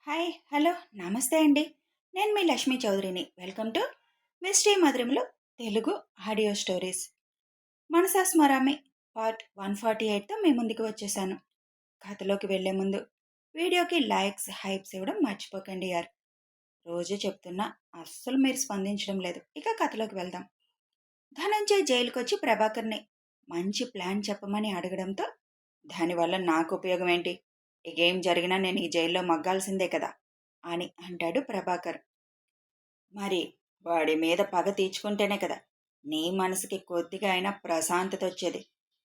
Hi hello నమస్తే అండి. నేను మీ లక్ష్మీ చౌదరిని. వెల్కమ్ టు మిస్టరీ మధురంలో Telugu audio stories. Manasa Smarami part 148తో మీ ముందుకు వచ్చేసాను. కథలోకి వెళ్లే ముందు వీడియోకి లైక్స్ హైప్స్ ఇవ్వడం మర్చిపోకండి యార్. రోజు చెప్తున్నా, అస్సలు మీరు స్పందించడం లేదు. ఇక కథలోకి వెళ్దాం. ధనంజయ్ జైలుకొచ్చి ప్రభాకర్ని మంచి ప్లాన్ చెప్పమని అడగడంతో, దానివల్ల నాకు ఉపయోగం ఏంటి? ఇకేం జరిగినా నేను ఈ జైల్లో మగ్గాల్సిందే కదా అని అంటాడు ప్రభాకర్. మరి వాడి మీద పగ తీర్చుకుంటేనే కదా నీ మనసుకి కొద్దిగా అయినా ప్రశాంతత వచ్చేది.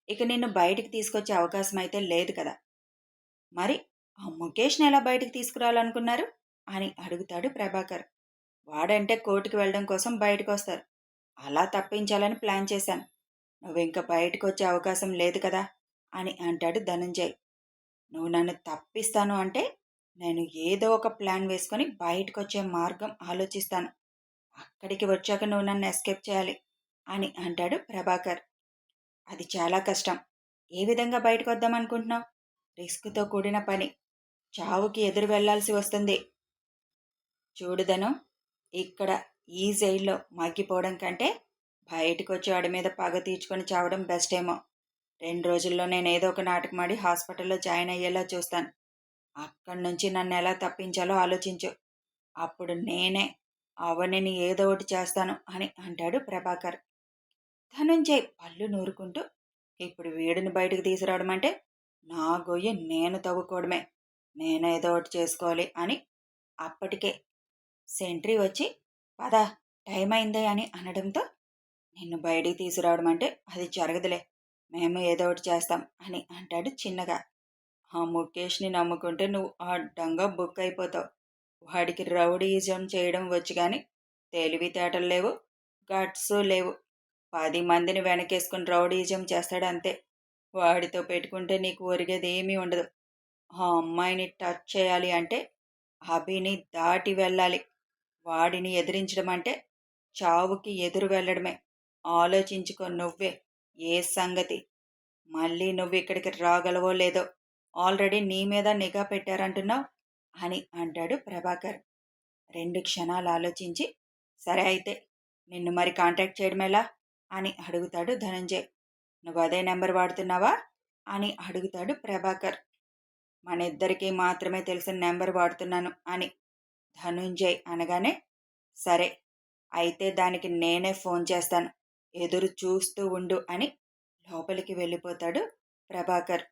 ఇక నిన్ను బయటికి తీసుకొచ్చే అవకాశం అయితే లేదు కదా. మరి ఆ ముఖేష్ని ఎలా బయటికి తీసుకురావాలనుకున్నారు అని అడుగుతాడు ప్రభాకర్. వాడంటే కోర్టుకు వెళ్ళడం కోసం బయటకు వస్తారు. అలా తప్పించాలని ప్లాన్ చేశాను. నువ్వింక బయటకు వచ్చే అవకాశం లేదు కదా అని అంటాడు ధనంజయ్. నువ్వు నన్ను తప్పిస్తాను అంటే నేను ఏదో ఒక ప్లాన్ వేసుకొని బయటకు వచ్చే మార్గం ఆలోచిస్తాను. అక్కడికి వచ్చాక నువ్వు నన్ను ఎస్కేప్ చేయాలి అని అంటాడు ప్రభాకర్. అది చాలా కష్టం. ఏ విధంగా బయటకు వద్దామనుకుంటున్నావు? రిస్క్తో కూడిన పని. చావుకి ఎదురు వెళ్లాల్సి వస్తుంది. చూడుదను, ఇక్కడ ఈ జైల్లో మగ్గిపోవడం కంటే బయటకు వచ్చి వాడి మీద పగ తీర్చుకొని చావడం బెస్ట్ ఏమో. 2 రోజుల్లో నేను ఏదో ఒక నాటకమాడి హాస్పిటల్లో జాయిన్ అయ్యేలా చూస్తాను. అక్కడి నుంచి నన్ను ఎలా తప్పించాలో ఆలోచించు. అప్పుడు నేనే అవనిని ఏదో ఒకటి చేస్తాను అని అంటాడు ప్రభాకర్. ధనుంజయ్ పళ్ళు నూరుకుంటూ, ఇప్పుడు వీడిని బయటకు తీసుకురావడం అంటే నా గొయ్యి నేను తవ్వుకోవడమే. నేనేదో ఒకటి చేసుకోవాలి అని అప్పటికే సెంట్రీ వచ్చి పద టైం అయిందే అని అనడంతో, నిన్ను బయటికి తీసుకురావడం అంటే అది జరగదులే, మేము ఏదో ఒకటి చేస్తాం అని అంటాడు చిన్నగా. ఆ ముఖేష్ని నమ్ముకుంటే నువ్వు అడ్డంగా బుక్ అయిపోతావు. వాడికి రౌడీయిజం చేయడం వచ్చు కానీ తెలివితేటలు లేవు, గట్స్ లేవు. 10 మందిని వెనకేసుకుని రౌడీయిజం చేస్తాడంతే. వాడితో పెట్టుకుంటే నీకు ఒరిగేది ఏమీ ఉండదు. ఆ అమ్మాయిని టచ్ చేయాలి అంటే అభిని దాటి వెళ్ళాలి. వాడిని ఎదిరించడం అంటే చావుకి ఎదురు వెళ్ళడమే. ఆలోచించుకో నువ్వే ఏ సంగతి. మళ్ళీ నువ్వు ఇక్కడికి రాగలవో లేదో. ఆల్రెడీ నీ మీద నిఘా పెట్టారంటున్నావు అని అంటాడు ప్రభాకర్. 2 క్షణాలు ఆలోచించి, సరే అయితే నిన్ను మరి కాంటాక్ట్ చేయడం ఎలా అని అడుగుతాడు ధనంజయ్. నువ్వు అదే నెంబర్ వాడుతున్నావా అని అడుగుతాడు ప్రభాకర్. మన ఇద్దరికీ మాత్రమే తెలిసిన నెంబర్ వాడుతున్నాను అని ధనుంజయ్ అనగానే, సరే అయితే దానికి నేనే ఫోన్ చేస్తాను, ఎదురు చూస్తూ ఉండు అని లోపలికి వెళ్ళిపోతాడు ప్రభాకర్.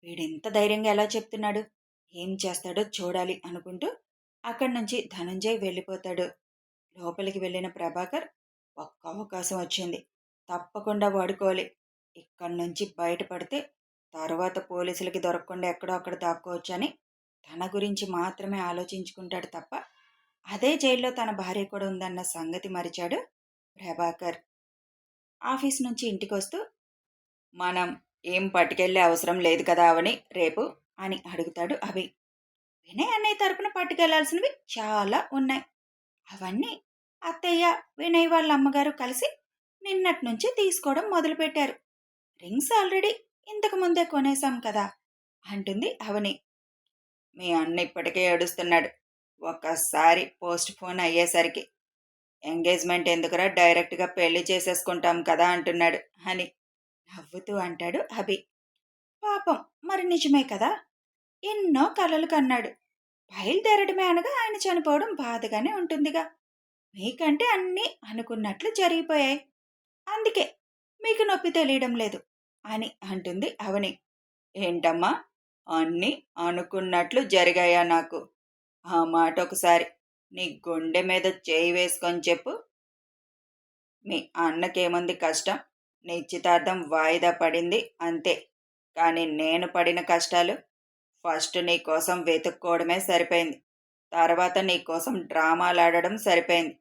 వీడింత ధైర్యంగా ఎలా చెప్తున్నాడు, ఏం చేస్తాడో చూడాలి అనుకుంటూ అక్కడి నుంచి ధనంజయ్ వెళ్ళిపోతాడు. లోపలికి వెళ్ళిన ప్రభాకర్, ఒక్క అవకాశం వచ్చింది, తప్పకుండా వాడుకోవాలి. ఇక్కడి నుంచి బయటపడితే తర్వాత పోలీసులకి దొరకకుండా ఎక్కడో అక్కడ దాక్కోవచ్చని తన గురించి మాత్రమే ఆలోచించుకుంటాడు తప్ప అదే జైల్లో తన భార్య కూడా ఉందన్న సంగతి మరిచాడు ప్రభాకర్. ఆఫీస్ నుంచి ఇంటికొస్తూ, మనం ఏం పట్టుకెళ్ళే అవసరం లేదు కదా అవని రేపు అని అడుగుతాడు అభి. వినయ్ అన్నయ్య తరపున పట్టుకెళ్లాల్సినవి చాలా ఉన్నాయి. అవన్నీ అత్తయ్య, వినయ్ వాళ్ళ అమ్మగారు కలిసి నిన్నటి నుంచి తీసుకోవడం మొదలుపెట్టారు. రింగ్స్ ఆల్రెడీ ఇంతకు ముందే కొనేశాం కదా అంటుంది అవని. మీ అన్న ఇప్పటికే ఏడుస్తున్నాడు. ఒక్కసారి పోస్ట్ పోన్ అయ్యేసరికి ఎంగేజ్మెంట్ ఎందుకురా, డైరెక్ట్గా పెళ్లి చేసేసుకుంటాం కదా అంటున్నాడు అని నవ్వుతూ అంటాడు అభి. పాపం, మరి నిజమే కదా. ఎన్నో కలలు కన్నాడు. బయలుదేరడమే అనగా ఆయన చనిపోవడం బాధగానే ఉంటుందిగా. మీకంటే అన్నీ అనుకున్నట్లు జరిగిపోయాయి. అందుకే మీకు నొప్పి తెలియడం లేదు అని అంటుంది అవని. ఏంటమ్మా, అన్నీ అనుకున్నట్లు జరిగాయా నాకు? ఆ మాట ఒకసారి నీ గుండె మీద చేయి వేసుకొని చెప్పు. మీ అన్నకేముంది కష్టం? నిశ్చితార్థం వాయిదా పడింది అంతే. కానీ నేను పడిన కష్టాలు, ఫస్ట్ నీ కోసం వెతుక్కోవడమే సరిపోయింది. తర్వాత నీ కోసం డ్రామాలాడడం సరిపోయింది.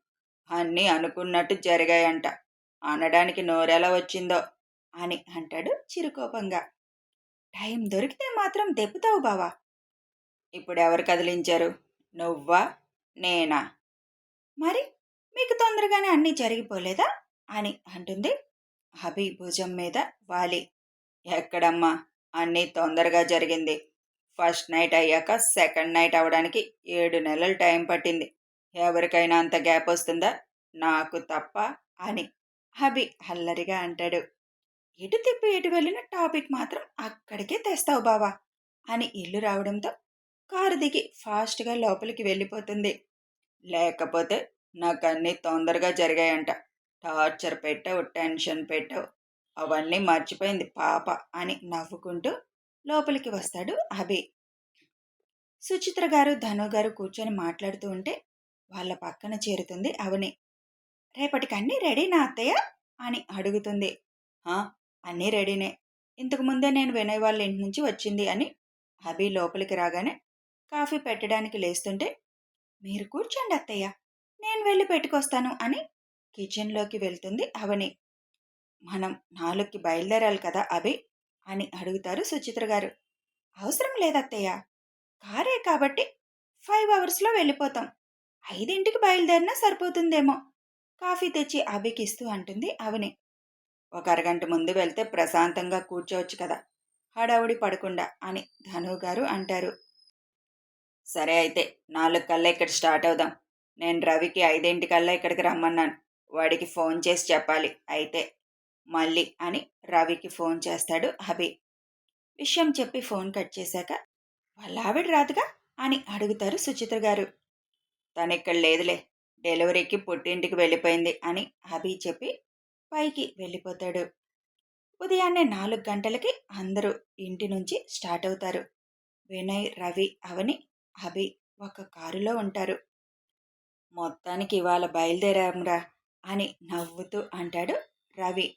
అన్నీ అనుకున్నట్టు జరిగాయంట అనడానికి నోరెలా వచ్చిందో అని అంటాడు చిరుకోపంగా. టైం దొరికితే మాత్రం దెప్పుతావు బావా. ఇప్పుడెవరు కదిలించారు? నువ్వా, నేనా? మరి మీకు తొందరగానే అన్నీ జరిగిపోలేదా అని అంటుంది అభి భుజం మీద వాలి. ఎక్కడమ్మా, అన్నీ తొందరగా జరిగింది. ఫస్ట్ నైట్ అయ్యాక సెకండ్ నైట్ అవ్వడానికి 7 నెలలు టైం పట్టింది. ఎవరికైనా అంత గ్యాప్ వస్తుందా? నాకు తప్ప అని అభి అల్లరిగా అంటాడు. ఎటు తిప్పి ఎటు వెళ్ళిన టాపిక్ మాత్రం అక్కడికే తెస్తావు బావా అని ఇల్లు రావడంతో కారు దిగి ఫాస్ట్గా లోపలికి వెళ్ళిపోతుంది. లేకపోతే నాకన్నీ తొందరగా జరిగాయంట. టార్చర్ పెట్టావు, టెన్షన్ పెట్టావు, అవన్నీ మర్చిపోయింది పాప అని నవ్వుకుంటూ లోపలికి వస్తాడు అభి. సుచిత్ర గారు ధను గారు కూర్చొని మాట్లాడుతూ ఉంటే వాళ్ళ పక్కన చేరుతుంది అవని. రేపటికి అన్నీ రెడీనా అత్తయ్య అని అడుగుతుంది. అన్నీ రెడీనే. ఇంతకు ముందే నేను వినయ్ వాళ్ళ ఇంటి నుంచి వచ్చింది అని అభి లోపలికి రాగానే కాఫీ పెట్టడానికి లేస్తుంటే, మీరు కూర్చోండి అత్తయ్య, నేను వెళ్ళి పెట్టుకొస్తాను అని కిచెన్లోకి వెళ్తుంది అవని. మనం 4కి బయలుదేరాలి కదా అభి అని అడుగుతారు సుచిత్ర గారు. అవసరం లేదత్తయ్య, కారే కాబట్టి 5 అవర్స్లో వెళ్ళిపోతాం. 5ంటికి బయలుదేరినా సరిపోతుందేమో కాఫీ తెచ్చి అభికి ఇస్తూ అంటుంది అవని. ఒక అరగంట ముందు వెళ్తే ప్రశాంతంగా కూర్చోవచ్చు కదా, హడావుడి పడకుండా అని ధను గారు అంటారు. సరే అయితే 4 కల్లా ఇక్కడ స్టార్ట్ అవుదాం. నేను రవికి 5ంటికల్లా ఇక్కడికి రమ్మన్నాను. వాడికి ఫోన్ చేసి చెప్పాలి అయితే మళ్ళీ అని రవికి ఫోన్ చేస్తాడు అభి. విషయం చెప్పి ఫోన్ కట్ చేశాక, వాళ్ళ ఆవిడ రాదుగా అని అడుగుతారు సుచిత్ర గారు. తనిక్కడ లేదులే, డెలివరీకి పుట్టింటికి వెళ్ళిపోయింది అని అభి చెప్పి పైకి వెళ్ళిపోతాడు. ఉదయాన్నే 4 గంటలకి అందరూ ఇంటి నుంచి స్టార్ట్ అవుతారు. వినయ్, రవి, అవని, అభి ఒక కారులో ఉంటారు. మొత్తానికి ఇవాళ బయలుదేరాంరా అని నవ్వుతూ అంటాడు రవి.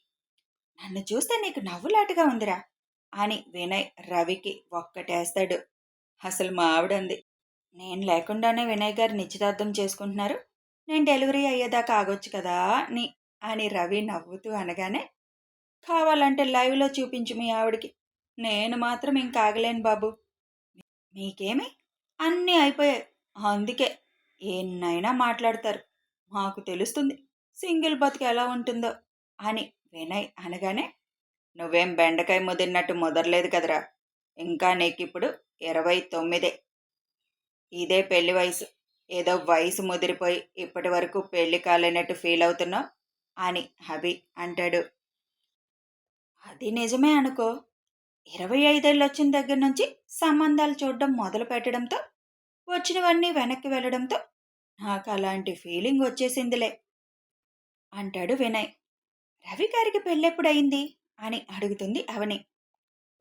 నన్ను చూస్తే నీకు నవ్వులాటగా ఉందిరా అని వినయ్ రవికి ఒక్కటేస్తాడు. అసలు మా ఆవిడంది, నేను లేకుండానే వినయ్ గారు నిశ్చితార్థం చేసుకుంటున్నారు, నేను డెలివరీ అయ్యేదాకా ఆగొచ్చు కదా అని రవి నవ్వుతూ అనగానే, కావాలంటే లైవ్లో చూపించు మీ ఆవిడికి, నేను మాత్రం ఇంక ఆగలేను బాబు. మీకేమి అన్నీ అయిపోయాయి, అందుకే ఎన్నైనా మాట్లాడతారు, మాకు తెలుస్తుంది సింగిల్ బతుకు ఎలా ఉంటుందో అని వినయ్ అనగానే, నువ్వేం బెండకాయ ముదిరినట్టు ముదరలేదు కదరా, ఇంకా నీకిప్పుడు 29. ఇదే పెళ్లి వయసు. ఏదో వయసు ముదిరిపోయి ఇప్పటి వరకు పెళ్లి కాలేనట్టు ఫీల్ అవుతున్నావు అని అభి అంటాడు. అది నిజమే అనుకో. 25 వచ్చిన దగ్గర నుంచి సంబంధాలు చూడడం మొదలు పెట్టడంతో వచ్చినవన్నీ వెనక్కి వెళ్ళడంతో నాకు అలాంటి ఫీలింగ్ వచ్చేసిందిలే అంటాడు వినయ్. రవి గారికి పెళ్ళెప్పుడయింది అని అడుగుతుంది అవని.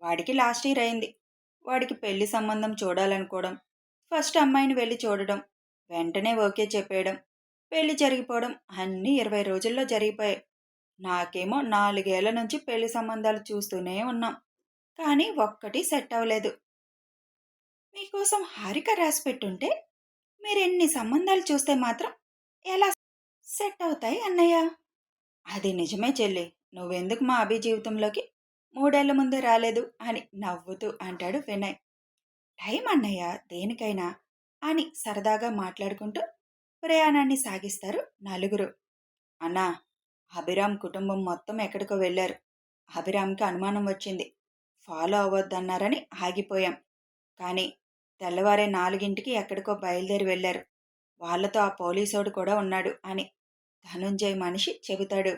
వాడికి లాస్ట్ ఇయర్ అయింది. వాడికి పెళ్లి సంబంధం చూడాలనుకోవడం, ఫస్ట్ అమ్మాయిని వెళ్ళి చూడడం, వెంటనే ఓకే చెప్పేయడం, పెళ్లి జరిగిపోవడం అన్నీ 20 రోజుల్లో జరిగిపోయాయి. నాకేమో 4 ఏళ్ల నుంచి పెళ్లి సంబంధాలు చూస్తూనే ఉన్నాం, కానీ ఒక్కటి సెట్ అవ్వలేదు. మీకోసం హారిక రాసి పెట్టుంటే మీరెన్ని సంబంధాలు చూస్తే మాత్రం ఎలా సెట్ అవుతాయి అన్నయ్య? అది నిజమే చెల్లి, నువ్వెందుకు మా అభి జీవితంలోకి 3 ఏళ్ల ముందే రాలేదు అని నవ్వుతూ అంటాడు వినయ్. టైం అన్నయ్య దేనికైనా అని సరదాగా మాట్లాడుకుంటూ ప్రయాణాన్ని సాగిస్తారు నలుగురు. అన్నా, అభిరామ్ కుటుంబం మొత్తం ఎక్కడికో వెళ్ళారు. అభిరామ్కి అనుమానం వచ్చింది, ఫాలో అవ్వద్దన్నారని ఆగిపోయాం. కానీ తెల్లవారే 4ంటికి ఎక్కడికో బయలుదేరి వెళ్ళారు. వాళ్లతో ఆ పోలీసోడు కూడా ఉన్నాడు అని ధనుంజయ్ మనిషి చెబుతాడు.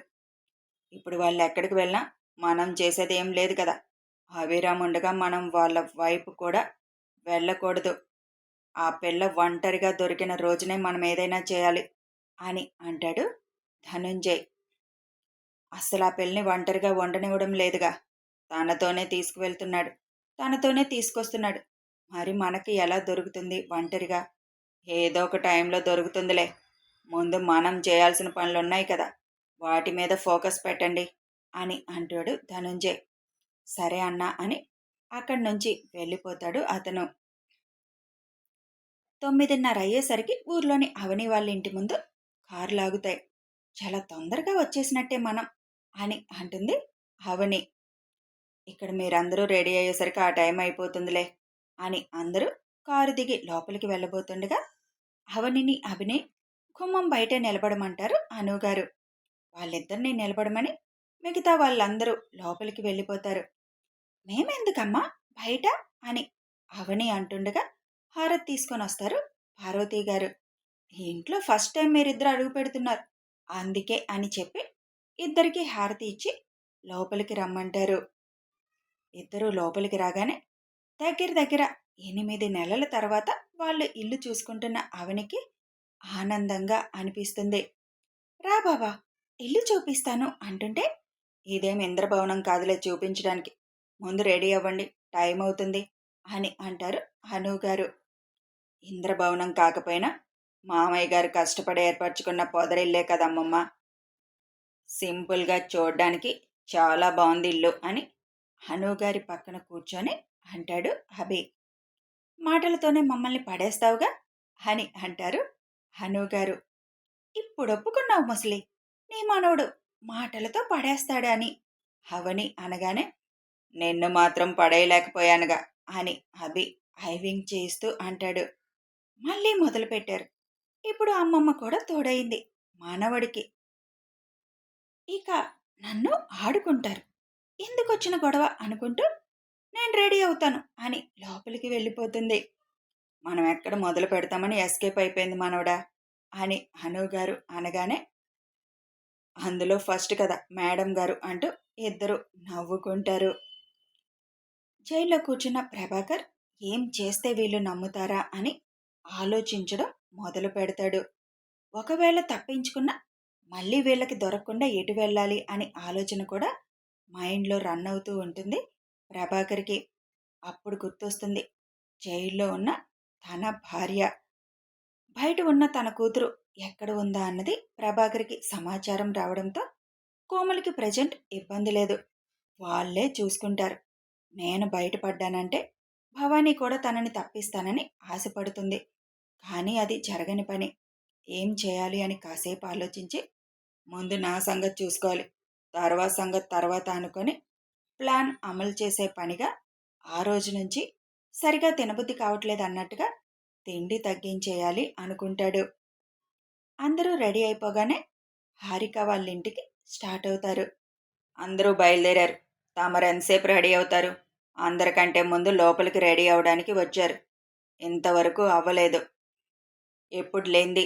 ఇప్పుడు వాళ్ళు ఎక్కడికి వెళ్ళినా మనం చేసేదేం లేదు కదా. అభిరామ్ ఉండగా మనం వాళ్ళ వైపు కూడా వెళ్ళకూడదు. ఆ పిల్ల ఒంటరిగా దొరికిన రోజునే మనం ఏదైనా చేయాలి అని అంటాడు ధనుంజయ్. అస్సలు ఆ పిల్లని ఒంటరిగా ఉండనివ్వడం లేదుగా. తనతోనే తీసుకువెళ్తున్నాడు, తనతోనే తీసుకొస్తున్నాడు. మరి మనకి ఎలా దొరుకుతుంది ఒంటరిగా? ఏదో ఒక టైంలో దొరుకుతుందిలే. ముందు మనం చేయాల్సిన పనులున్నాయి కదా, వాటి మీద ఫోకస్ పెట్టండి అని అంటాడు ధనుంజయ్. సరే అన్నా అని అక్కడి నుంచి వెళ్ళిపోతాడు అతను. 9:30 అయ్యేసరికి ఊర్లోని అవని వాళ్ళ ఇంటి ముందు కారు లాగుతాయి. చాలా తొందరగా వచ్చేసినట్టే మనం అని అంటుంది అవని. ఇక్కడ మీరందరూ రెడీ అయ్యేసరికి ఆ టైం అయిపోతుందిలే అని అందరూ కారు దిగి లోపలికి వెళ్ళబోతుండగా అవనిని అభిని గుమ్మం బయట నిలబడమంటారు అనుగారు. వాళ్ళిద్దరినీ నిలబడమని మిగతా వాళ్ళందరూ లోపలికి వెళ్ళిపోతారు. మేమెందుకమ్మా బయట అని అవని అంటుండగా హారతి తీసుకొని వస్తారు పార్వతీ గారు. ఈ ఇంట్లో ఫస్ట్ టైం మీరిద్దరు అడుగు పెడుతున్నారు, అందుకే అని చెప్పి ఇద్దరికి హారతి ఇచ్చి లోపలికి రమ్మంటారు. ఇద్దరూ లోపలికి రాగానే దగ్గర దగ్గర 8 నెలల తర్వాత వాళ్ళు ఇల్లు చూసుకుంటున్న అవనికి ఆనందంగా అనిపిస్తుంది. రా బాబా, ఇల్లు చూపిస్తాను అంటుంటే, ఇదేం ఇంద్రభవనం కాదులే చూపించడానికి, ముందు రెడీ అవ్వండి, టైం అవుతుంది అని అంటారు హనుగారు. ఇంద్రభవనం కాకపోయినా మామయ్య గారు కష్టపడి ఏర్పరచుకున్న పొదరిల్లే కదమ్మమ్మ, సింపుల్గా చూడ్డానికి చాలా బాగుంది ఇల్లు అని హనుగారి పక్కన కూర్చొని అంటాడు అభి. మాటలతోనే మమ్మల్ని పడేస్తావుగా అని అంటారు హనుగారు. ఇప్పుడు ఒప్పుకున్నావు ముసలి, నీ మనోడు మాటలతో పడేస్తాడు అని అవని అనగానే, నిన్ను మాత్రం పడేయలేకపోయానుగా అని అభి హైవింగ్ చేస్తూ అంటాడు. మళ్ళీ మొదలుపెట్టారు. ఇప్పుడు అమ్మమ్మ కూడా తోడైంది మానవుడికి. ఇక నన్ను ఆడుకుంటారు, ఎందుకొచ్చిన గొడవ అనుకుంటూ నేను రెడీ అవుతాను అని లోపలికి వెళ్ళిపోతుంది. మనం ఎక్కడ మొదలు పెడతామని ఎస్కేప్ అయిపోయింది మనవడా అని హనుగారు అనగానే, అందులో ఫస్ట్ కదా మేడం గారు అంటూ ఇద్దరు నవ్వుకుంటారు. జైల్లో కూర్చున్న ప్రభాకర్ ఏం చేస్తే వీళ్ళు నమ్ముతారా అని ఆలోచించడం మొదలు పెడతాడు. ఒకవేళ తప్పించుకున్నా మళ్ళీ వీళ్ళకి దొరకకుండా ఎటు వెళ్ళాలి అని ఆలోచన కూడా మైండ్లో రన్ అవుతూ ఉంటుంది ప్రభాకర్కి. అప్పుడు గుర్తొస్తుంది జైల్లో ఉన్న తన భార్య. బయట ఉన్న తన కూతురు ఎక్కడ ఉందా అన్నది ప్రభాకర్కి సమాచారం రావడంతో కోమలికి ప్రజెంట్ ఇబ్బంది లేదు, వాళ్ళే చూసుకుంటారు. నేను బయటపడ్డానంటే భవానీ కూడా తనని తప్పిస్తానని ఆశపడుతుంది. కానీ అది జరగని పని. ఏం చేయాలి అని కాసేపు ఆలోచించి, ముందు నా సంగతి చూసుకోవాలి, తర్వాత సంగతి తర్వాత అనుకొని ప్లాన్ అమలు చేసే పనిగా ఆ రోజు నుంచి సరిగా తినబుద్ధి కావట్లేదు అన్నట్టుగా తిండి తగ్గించేయాలి అనుకుంటాడు. అందరూ రెడీ అయిపోగానే హారిక వాళ్ళ ఇంటికి స్టార్ట్ అవుతారు. అందరూ బయలుదేరారు. తమరు ఎంతసేపు రెడీ అవుతారు? అందరికంటే ముందు లోపలికి రెడీ అవడానికి వచ్చారు, ఇంతవరకు అవ్వలేదు. ఎప్పుడు లేంది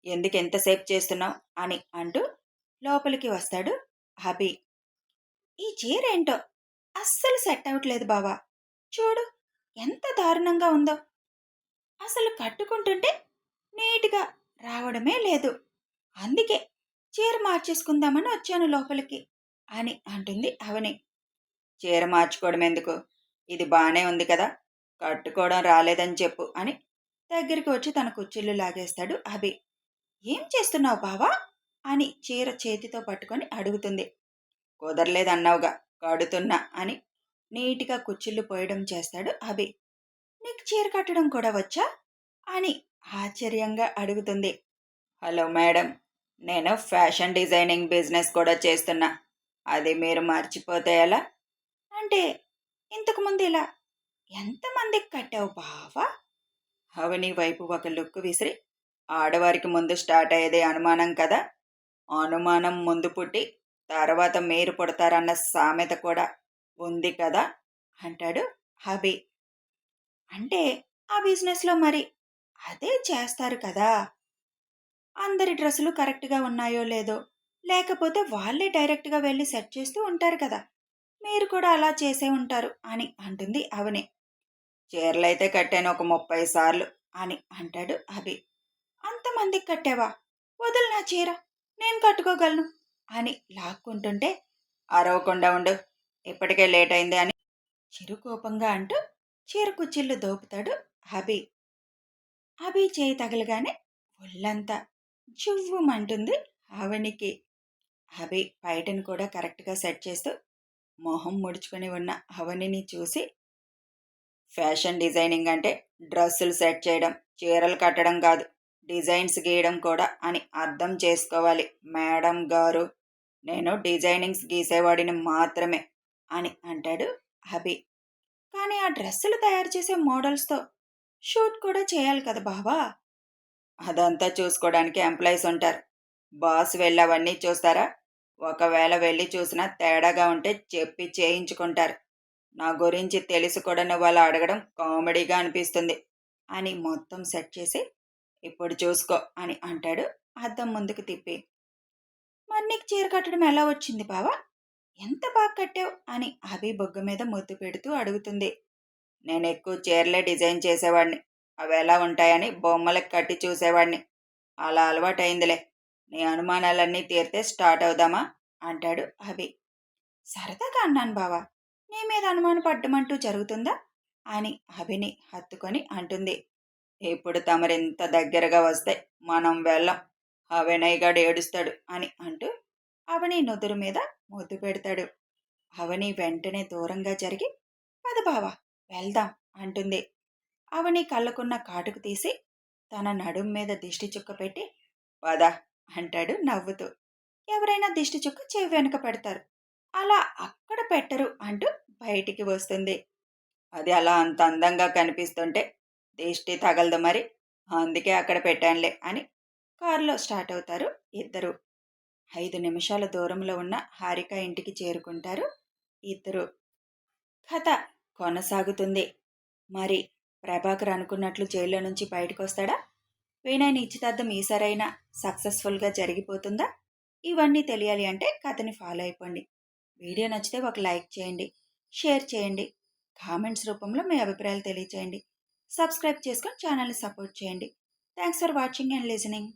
ఎందుకు ఎంతసేపు చేస్తున్నావు అని అంటూ లోపలికి వస్తాడు అభి. ఈ చీర ఏంటో అస్సలు సెట్ అవట్లేదు బావా, చూడు ఎంత దారుణంగా ఉందో, అసలు కట్టుకుంటుంటే నీట్గా రావడమే లేదు, అందుకే చీర మార్చేసుకుందామని వచ్చాను లోపలికి అని అంటుంది అవని. చీర మార్చుకోవడం ఎందుకు, ఇది బాగానే ఉంది కదా, కట్టుకోవడం రాలేదని చెప్పు అని దగ్గరికి వచ్చి తన కుచ్చిళ్ళు లాగేస్తాడు అభి. ఏం చేస్తున్నావు బావా అని చీర చేతితో పట్టుకొని అడుగుతుంది. కుదరలేదన్నావుగా, కడుతున్నా అని నీటిగా కుచ్చిళ్ళు పోయడం చేస్తాడు అభి. నీకు చీర కట్టడం కూడా వచ్చా అని ఆశ్చర్యంగా అడుగుతుంది. హలో మేడం, నేను ఫ్యాషన్ డిజైనింగ్ బిజినెస్ కూడా చేస్తున్నా, అది మీరు మర్చిపోతే ఎలా? అంటే ఇంతకుముందు ఇలా ఎంతమందికి కట్టావు బావా? అవని వైపు ఒక లుక్ విసిరి, ఆడవారికి ముందు స్టార్ట్ అయ్యేదే అనుమానం కదా, అనుమానం ముందు పుట్టి తర్వాత మీరు పుడతారన్న సామెత కూడా ఉంది కదా అంటాడు హబీ. అంటే ఆ బిజినెస్లో మరి అదే చేస్తారు కదా, అందరి డ్రెస్సులు కరెక్ట్గా ఉన్నాయో లేదో, లేకపోతే వాళ్ళే డైరెక్ట్గా వెళ్ళి సెట్ చేస్తూ ఉంటారు కదా, మీరు కూడా అలా చేసే ఉంటారు అని అంటుంది అవని. చీరలైతే కట్టాను ఒక 30 సార్లు అని అంటాడు అభి. అంతమందికి కట్టావా, వదులు నా చీర, నేను కట్టుకోగలను అని లాక్కుంటుంటే, అరవకుండా ఉండు, ఇప్పటికే లేట్ అయింది అని చిరుకోపంగా అంటూ చీర కుచ్చిళ్ళు దోపుతాడు అభి. అభి చేయి తగలగానే ఒళ్ళంతా జువ్వుమంటుంది అవనికి. అభి బయటను కూడా కరెక్ట్గా సెట్ చేస్తూ మొహం ముడుచుకొని ఉన్న అవనిని చూసి, ఫ్యాషన్ డిజైనింగ్ అంటే డ్రెస్సులు సెట్ చేయడం, చీరలు కట్టడం కాదు, డిజైన్స్ గీయడం కూడా అని అర్థం చేసుకోవాలి మేడం గారు, నేను డిజైనింగ్స్ గీసేవాడిని మాత్రమే అని అంటాడు అభి. కానీ ఆ డ్రెస్సులు తయారు చేసే మోడల్స్తో షూట్ కూడా చేయాలి కదా బావా. అదంతా చూసుకోవడానికి ఎంప్లాయీస్ ఉంటారు, బాస్ వెళ్ళి అవన్నీ చూస్తారా? ఒకవేళ వెళ్ళి చూసినా తేడాగా ఉంటే చెప్పి చేయించుకుంటారు, నా గురించి తెలిసి కూడా నువ్వు అలా అడగడం కామెడీగా అనిపిస్తుంది అని మొత్తం సెట్ చేసి, ఇప్పుడు చూసుకో అని అంటాడు అద్దం ముందుకు తిప్పి. మరి నీకు చీర కట్టడం ఎలా వచ్చింది బావా? ఎంత బాగా కట్టావు అని అభి బొగ్గ మీద ముద్దు పెడుతూ అడుగుతుంది. నేను ఎక్కువ చీరలే డిజైన్ చేసేవాడిని. అవి ఎలా ఉంటాయని బొమ్మలకు కట్టి చూసేవాడిని. అలా అలవాటైందిలే. నీ అనుమానాలన్నీ తీరితే స్టార్ట్ అవుదామా అంటాడు అభి. సరదాగా అన్నాను బావా. నీ మీద అనుమానం పడ్డమంటూ జరుగుతుందా అని అభిని హత్తుకొని అంటుంది. ఇప్పుడు తమరింత దగ్గరగా వస్తే మనం వెళ్ళం. ఆ వినయ్ గాడు ఏడుస్తాడు అని అంటూ అవని నుదురు మీద ముద్దు పెడతాడు. అవని వెంటనే దూరంగా జరిగి పద బావా వెళ్దాం అంటుంది. అవని కళ్ళకున్న కాటుకు తీసి తన నడుం మీద దిష్టి చుక్క పెట్టి పద అంటాడు నవ్వుతూ. ఎవరైనా దిష్టి చుక్క చెవి వెనుక పెడతారు, అలా అక్కడ పెట్టరు అంటూ బయటికి వస్తుంది. అది అలా అంత అందంగా కనిపిస్తుంటే దిష్టి తగలదు మరి. అందుకే అక్కడ పెట్టానులే అని కారులో స్టార్ట్ అవుతారు ఇద్దరు. 5 నిమిషాల దూరంలో ఉన్న హారిక ఇంటికి చేరుకుంటారు ఇద్దరు. కథ కొనసాగుతుంది. మరి ప్రభాకర్ అనుకున్నట్లు జైల్లో నుంచి బయటకు వస్తాడా? వినయ్ నిశ్చితార్థం ఈసారైనా సక్సెస్ఫుల్గా జరిగిపోతుందా? ఇవన్నీ తెలియాలి అంటే కథని ఫాలో అయిపోండి. వీడియో నచ్చితే ఒక లైక్ చేయండి, షేర్ చేయండి, కామెంట్స్ రూపంలో మీ అభిప్రాయాలు తెలియచేయండి. సబ్స్క్రైబ్ చేసుకొని ఛానల్ని సపోర్ట్ చేయండి. Thanks for watching and listening.